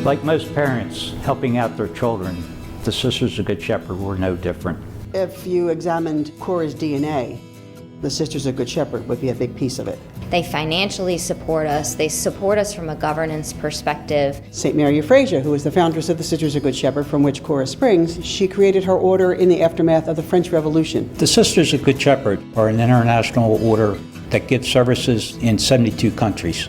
Like most parents helping out their children, the Sisters of Good Shepherd were no different. If you examined CORA's DNA, the Sisters of Good Shepherd would be a big piece of it. They financially support us. They support us from a governance perspective. St. Mary Euphrasia, who is the foundress of the Sisters of Good Shepherd, from which CORA springs, she created her order in the aftermath of the French Revolution. The Sisters of Good Shepherd are an international order that gives services in 72 countries.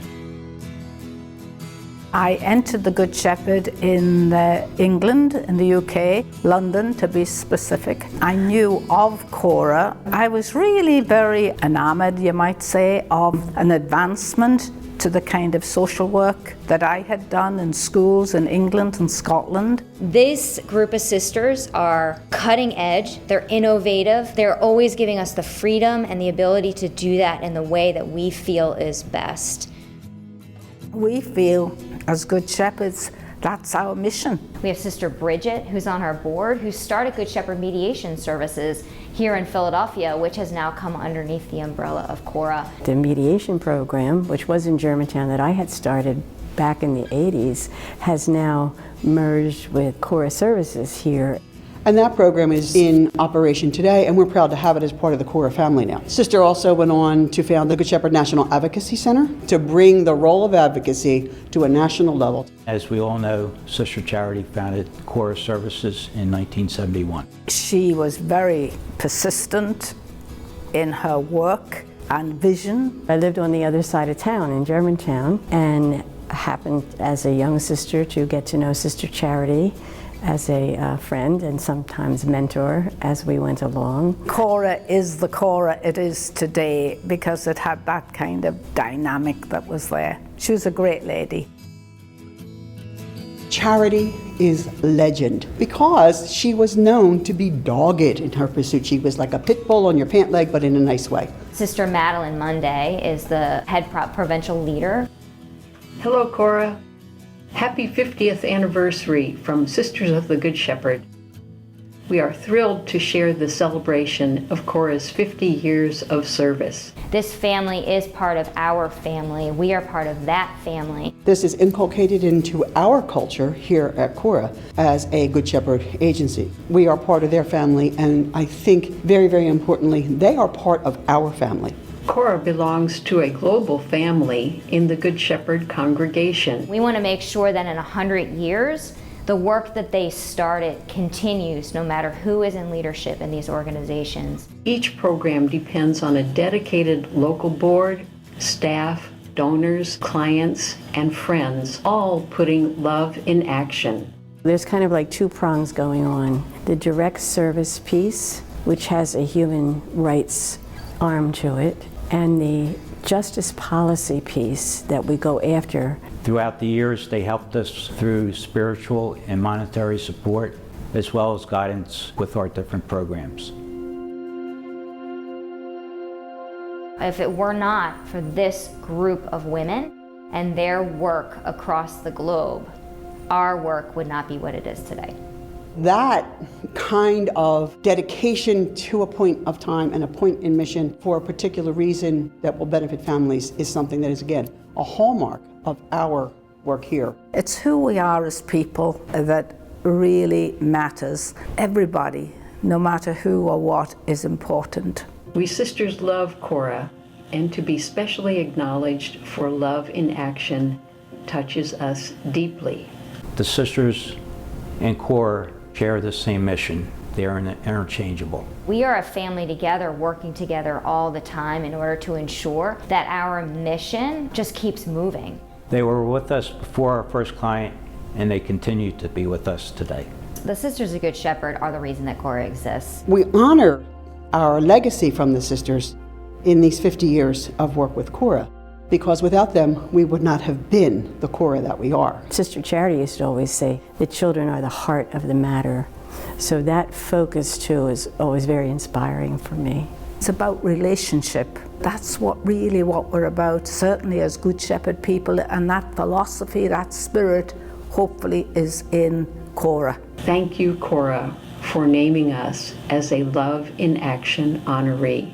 I entered the Good Shepherd in England, in the UK, London to be specific. I knew of CORA. I was really very enamored, you might say, of an advancement to the kind of social work that I had done in schools in England and Scotland. This group of sisters are cutting edge, they're innovative, they're always giving us the freedom and the ability to do that in the way that we feel is best. We feel, as Good Shepherds, that's our mission. We have Sister Bridget, who's on our board, who started Good Shepherd Mediation Services here in Philadelphia, which has now come underneath the umbrella of CORA. The mediation program, which was in Germantown that I had started back in the 80s, has now merged with CORA services here. And that program is in operation today, and we're proud to have it as part of the CORA family now. Sister also went on to found the Good Shepherd National Advocacy Center to bring the role of advocacy to a national level. As we all know, Sister Charity founded CORA Services in 1971. She was very persistent in her work and vision. I lived on the other side of town in Germantown and happened as a young sister to get to know Sister Charity as a friend and sometimes mentor as we went along. CORA is the CORA it is today because it had that kind of dynamic that was there. She was a great lady. Charity is legend because she was known to be dogged in her pursuit. She was like a pit bull on your pant leg, but in a nice way. Sister Madeline Monday is the head provincial leader. Hello, CORA. Happy 50th anniversary from Sisters of the Good Shepherd. We are thrilled to share the celebration of CORA's 50 years of service. This family is part of our family. We are part of that family. This is inculcated into our culture here at CORA as a Good Shepherd agency. We are part of their family, and I think very, very importantly, they are part of our family. CORA belongs to a global family in the Good Shepherd congregation. We want to make sure that in 100 years, the work that they started continues no matter who is in leadership in these organizations. Each program depends on a dedicated local board, staff, donors, clients, and friends, all putting love in action. There's kind of like two prongs going on. The direct service piece, which has a human rights arm to it, and the justice policy piece that we go after. Throughout the years, they helped us through spiritual and monetary support, as well as guidance with our different programs. If it were not for this group of women and their work across the globe, our work would not be what it is today. That kind of dedication to a point of time and a point in mission for a particular reason that will benefit families is something that is, again, a hallmark of our work here. It's who we are as people that really matters. Everybody, no matter who or what, is important. We sisters love CORA, and to be specially acknowledged for love in action touches us deeply. The Sisters and CORA share the same mission. They are interchangeable. We are a family together, working together all the time in order to ensure that our mission just keeps moving. They were with us before our first client, and they continue to be with us today. The Sisters of Good Shepherd are the reason that CORA exists. We honor our legacy from the sisters in these 50 years of work with CORA, because without them, we would not have been the CORA that we are. Sister Charity used to always say, the children are the heart of the matter. So that focus too is always very inspiring for me. It's about relationship. That's what we're about, certainly as Good Shepherd people, and that philosophy, that spirit, hopefully is in CORA. Thank you, CORA, for naming us as a Love in Action honoree.